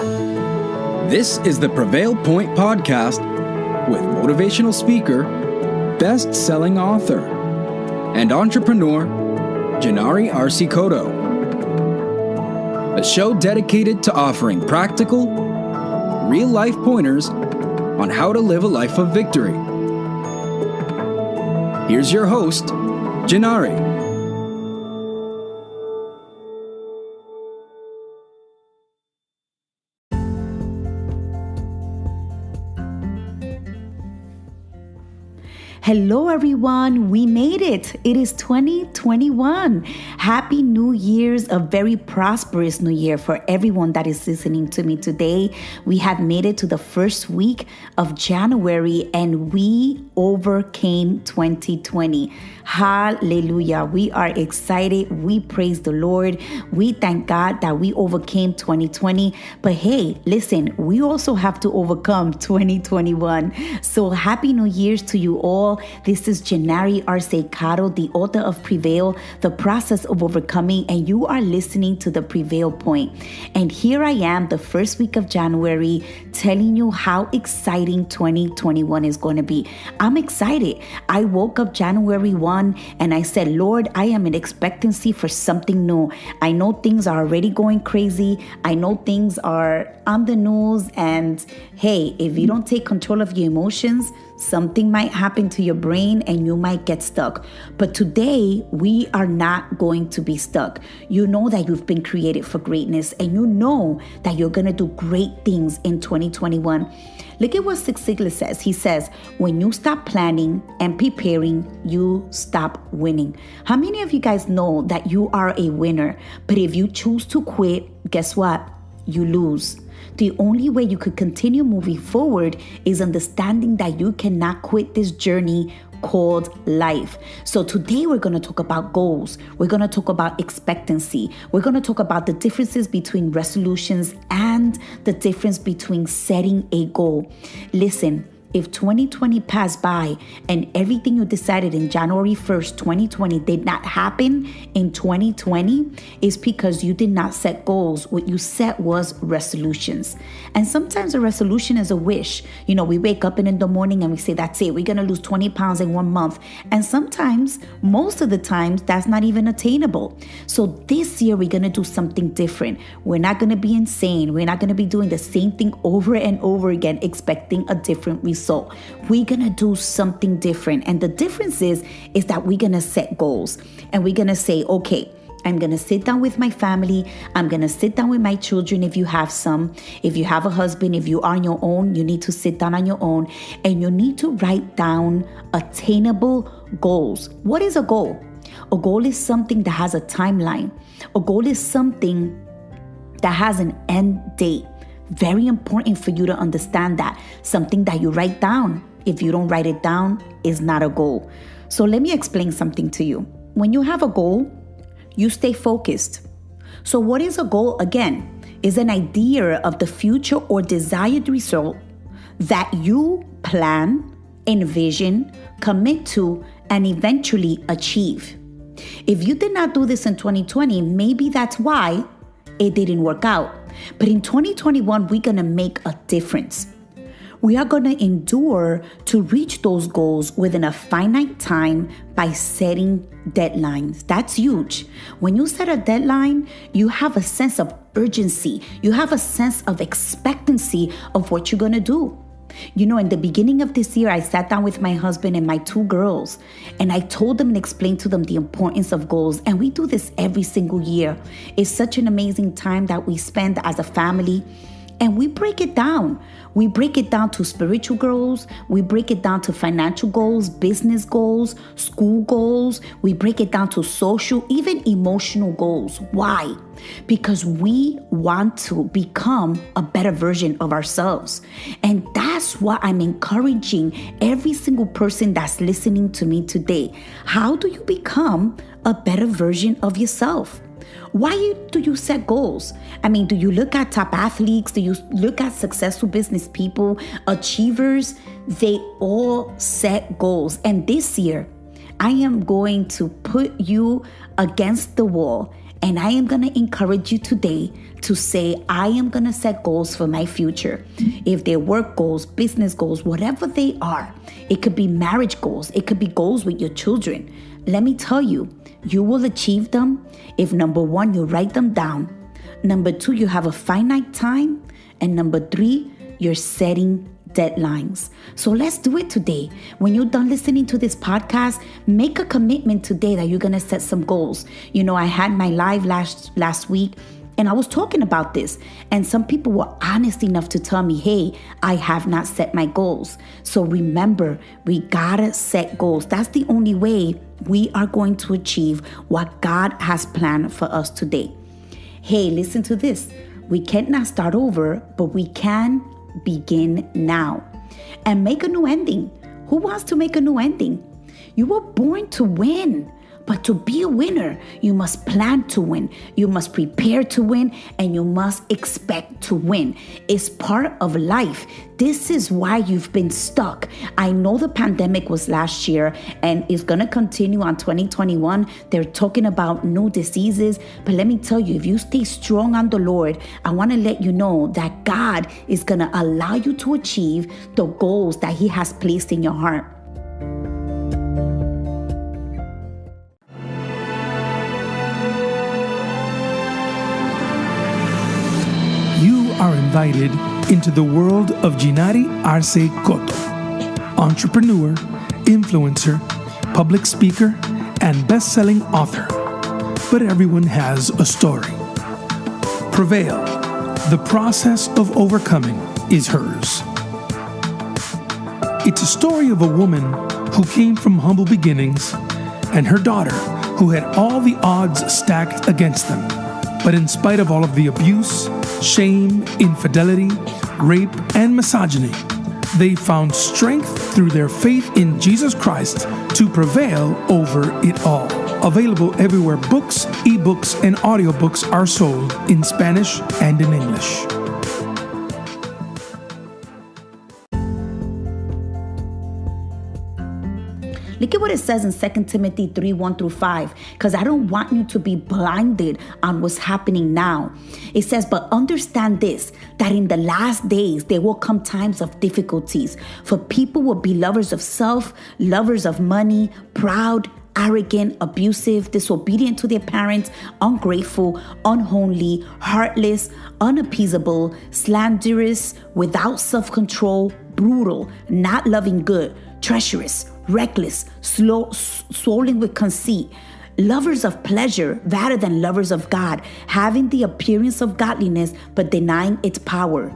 This is the Prevail Point Podcast with motivational speaker, best-selling author, and entrepreneur, Jinary Arce-Cotto. A show dedicated to offering practical, real-life pointers on how to live a life of victory. Here's your host, Jinary. Hello, everyone. We made it. It is 2021. Happy New Year's, a very prosperous New Year for everyone that is listening to me today. We have made it to the first week of January and we overcame 2020. Hallelujah. We are excited. We praise the Lord. We thank God that we overcame 2020. But hey, listen, we also have to overcome 2021. So happy New Year's to you all. This is Jinary Arce-Cotto, the author of Prevail, The Process of Overcoming, and you are listening to the Prevail Point. And here I am, the first week of January, telling you how exciting 2021 is going to be. I'm excited. I woke up January 1 and I said, Lord, I am in expectancy for something new. I know things are already going crazy. I know things are on the news. And hey, if you don't take control of your emotions, something might happen to your brain and you might get stuck. But today, we are not going to be stuck. You know that you've been created for greatness and you know that you're going to do great things in 2021. Look at what Zig Ziglar says. He says, when you stop planning and preparing, you stop winning. How many of you guys know that you are a winner? But if you choose to quit, guess what? You lose. The only way you could continue moving forward is understanding that you cannot quit this journey called life. So today we're going to talk about goals. We're going to talk about expectancy. We're going to talk about the differences between resolutions and the difference between setting a goal. Listen, if 2020 passed by and everything you decided in January 1st, 2020 did not happen in 2020, it's because you did not set goals. What you set was resolutions. And sometimes a resolution is a wish. You know, we wake up in the morning and we say, that's it. We're going to lose 20 pounds in 1 month. And sometimes, most of the times, that's not even attainable. So this year, we're going to do something different. We're not going to be insane. We're not going to be doing the same thing over and over again, expecting a different result. So we're going to do something different. And the difference is that we're going to set goals and we're going to say, okay, I'm going to sit down with my family. I'm going to sit down with my children if you have some. If you have a husband, if you are on your own, you need to sit down on your own and you need to write down attainable goals. What is a goal? A goal is something that has a timeline. A goal is something that has an end date. Very important for you to understand that. Something that you write down. If you don't write it down, is not a goal. So let me explain something to you. When you have a goal, you stay focused. So what is a goal? Again, is an idea of the future or desired result that you plan, envision, commit to, and eventually achieve. If you did not do this in 2020, maybe that's why it didn't work out. But in 2021, we're going to make a difference. We are going to endure to reach those goals within a finite time by setting deadlines. That's huge. When you set a deadline, you have a sense of urgency. You have a sense of expectancy of what you're going to do. You know, in the beginning of this year, I sat down with my husband and my 2 girls, and I told them and explained to them the importance of goals. And we do this every single year. It's such an amazing time that we spend as a family. And we break it down. We break it down to spiritual goals. We break it down to financial goals, business goals, school goals. We break it down to social, even emotional goals. Why? Because we want to become a better version of ourselves. And that's what I'm encouraging every single person that's listening to me today. How do you become a better version of yourself? Why do you set goals? I mean, do you look at top athletes? Do you look at successful business people, achievers? They all set goals. And this year, I am going to put you against the wall. And I am going to encourage you today to say, I am going to set goals for my future. If they're work goals, business goals, whatever they are, it could be marriage goals. It could be goals with your children. Let me tell you, you will achieve them if number one, you write them down. Number two, you have a finite time. And number three, you're setting deadlines. So let's do it today. When you're done listening to this podcast, make a commitment today that you're going to set some goals. I had my live last week, and I was talking about this, and some people were honest enough to tell me, hey, I have not set my goals. So remember, we gotta set goals. That's the only way we are going to achieve what God has planned for us today. Hey, listen to this. We cannot start over, but we can begin now and make a new ending. Who wants to make a new ending? You were born to win. But to be a winner, you must plan to win, you must prepare to win, and you must expect to win. It's part of life. This is why you've been stuck. I know the pandemic was last year and it's going to continue on 2021. They're talking about new diseases. But let me tell you, if you stay strong on the Lord, I want to let you know that God is going to allow you to achieve the goals that He has placed in your heart. You are invited into the world of Jinary Arce-Cotto, entrepreneur, influencer, public speaker, and best-selling author. But everyone has a story. Prevail, the process of overcoming, is hers. It's a story of a woman who came from humble beginnings and her daughter who had all the odds stacked against them. But in spite of all of the abuse, shame, infidelity, rape, and misogyny, they found strength through their faith in Jesus Christ to prevail over it all. Available everywhere books, ebooks, and audiobooks are sold in Spanish and in English. Look at what it says in 2 Timothy 3:1-5, because I don't want you to be blinded on what's happening now. It says, but understand this, that in the last days there will come times of difficulties, for people will be lovers of self, lovers of money, proud, arrogant, abusive, disobedient to their parents, ungrateful, unholy, heartless, unappeasable, slanderous, without self-control, brutal, not loving good, treacherous, reckless, swollen with conceit, lovers of pleasure rather than lovers of God, having the appearance of godliness but denying its power.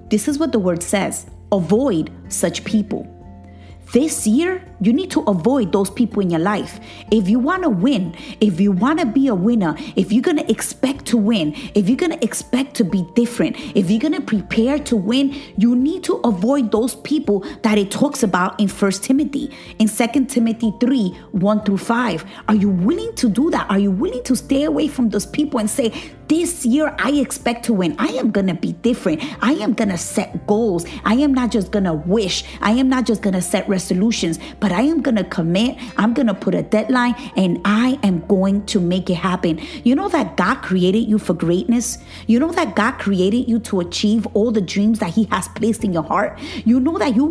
This is what the word says. Avoid such people. This year, you need to avoid those people in your life. If you want to win, if you want to be a winner, if you're going to expect to win, if you're going to expect to be different, if you're going to prepare to win, you need to avoid those people that it talks about in 1 Timothy, in 2 Timothy 3:1-5. Are you willing to do that? Are you willing to stay away from those people and say, this year, I expect to win. I am going to be different. I am going to set goals. I am not just going to wish. I am not just going to set resolutions, but I am going to commit. I'm going to put a deadline and I am going to make it happen. You know that God created you for greatness? You know that God created you to achieve all the dreams that He has placed in your heart? You know that you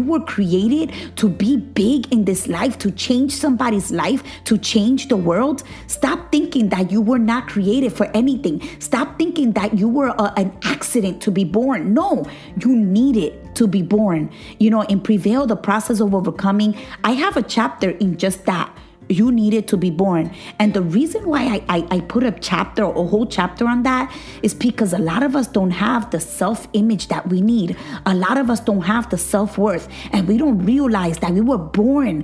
were created to be big in this life, to change somebody's life, to change the world. Stop thinking that you were not created for anything. Stop thinking that you were an accident to be born. No, you needed to be born. In Prevail, the process of overcoming, I have a chapter in just that. You needed to be born. And the reason why I put a whole chapter on that is because a lot of us don't have the self-image that we need. A lot of us don't have the self-worth. And we don't realize that we were born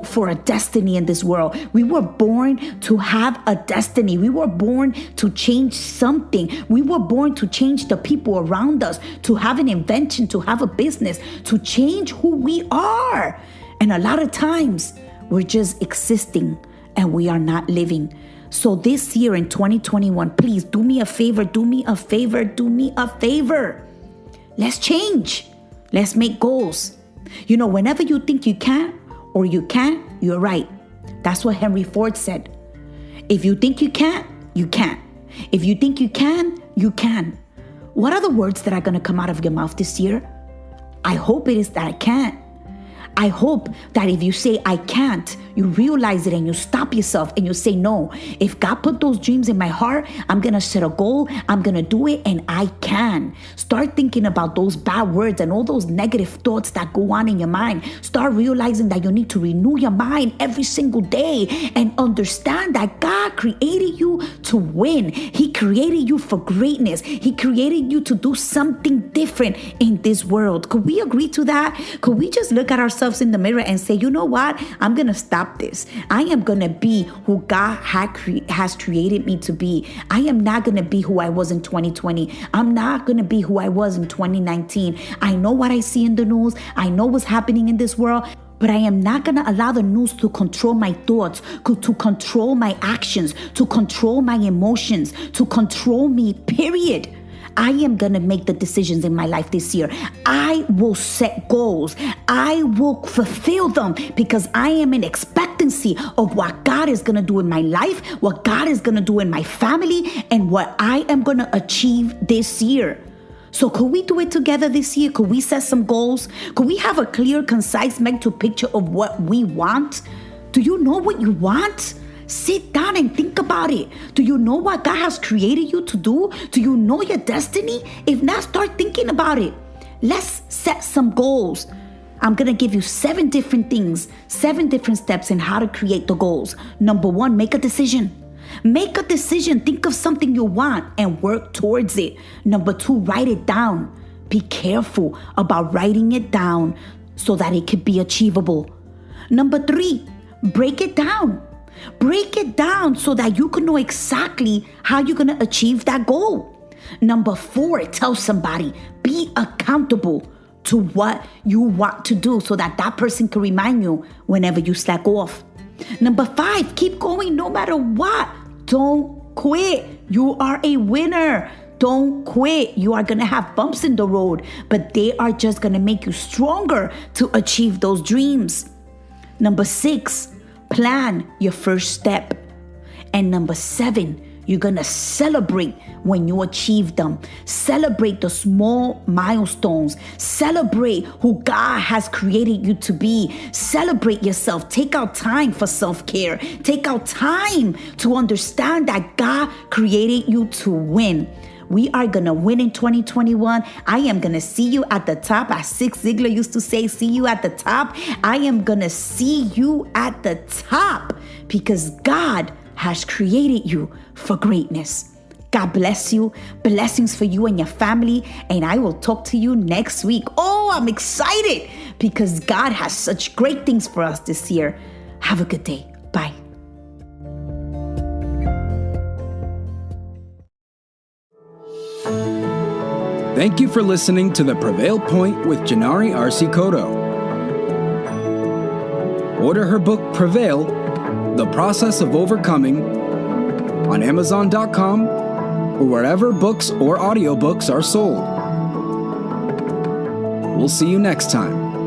for a destiny in this world. We were born to have a destiny. We were born to change something. We were born to change the people around us, to have an invention, to have a business, to change who we are. And a lot of times, we're just existing and we are not living. So this year in 2021, please do me a favor, do me a favor, do me a favor. Let's change. Let's make goals. Whenever you think you can or you can't, you're right. That's what Henry Ford said. If you think you can't, you can't. If you think you can, You can. What are the words that are going to come out of your mouth this year? I hope it is that I can't. I hope that if you say, I can't, you realize it and you stop yourself and you say, no, if God put those dreams in my heart, I'm going to set a goal, I'm going to do it, and I can. Start thinking about those bad words and all those negative thoughts that go on in your mind. Start realizing that you need to renew your mind every single day and understand that God created you to win. He created you for greatness. He created you to do something different in this world. Could we agree to that? Could we just look at ourselves in the mirror and say, you know what? I'm going to stop this. I am going to be who God has created me to be. I am not going to be who I was in 2020. I'm not going to be who I was in 2019. I know what I see in the news. I know what's happening in this world. But I am not going to allow the news to control my thoughts, to control my actions, to control my emotions, to control me, period. I am going to make the decisions in my life this year. I will set goals. I will fulfill them because I am in expectancy of what God is going to do in my life, what God is going to do in my family, and what I am going to achieve this year. So could we do it together this year? Could we set some goals? Could we have a clear, concise mental picture of what we want? Do you know what you want? Sit down and think about it. Do you know what God has created you to do? Do you know your destiny? If not, start thinking about it. Let's set some goals. I'm going to give you 7 different things, 7 different steps in how to create the goals. Number 1, make a decision. Make a decision. Think of something you want and work towards it. Number 2, write it down. Be careful about writing it down so that it could be achievable. Number 3, break it down. Break it down so that you can know exactly how you're going to achieve that goal. Number 4, tell somebody. Be accountable to what you want to do so that that person can remind you whenever you slack off. Number 5, keep going no matter what. Don't quit. You are a winner. Don't quit. You are going to have bumps in the road, but they are just going to make you stronger to achieve those dreams. Number 6, plan your first step. And number 7, you're going to celebrate when you achieve them. Celebrate the small milestones. Celebrate who God has created you to be. Celebrate yourself. Take out time for self-care. Take out time to understand that God created you to win. We are going to win in 2021. I am going to see you at the top. As Zig Ziglar used to say, see you at the top. I am going to see you at the top because God has created you for greatness. God bless you. Blessings for you and your family. And I will talk to you next week. Oh, I'm excited because God has such great things for us this year. Have a good day. Bye. Thank you for listening to The Prevail Point with Jinary Arce-Cotto. Order her book Prevail, The Process of Overcoming, on Amazon.com or wherever books or audiobooks are sold. We'll see you next time.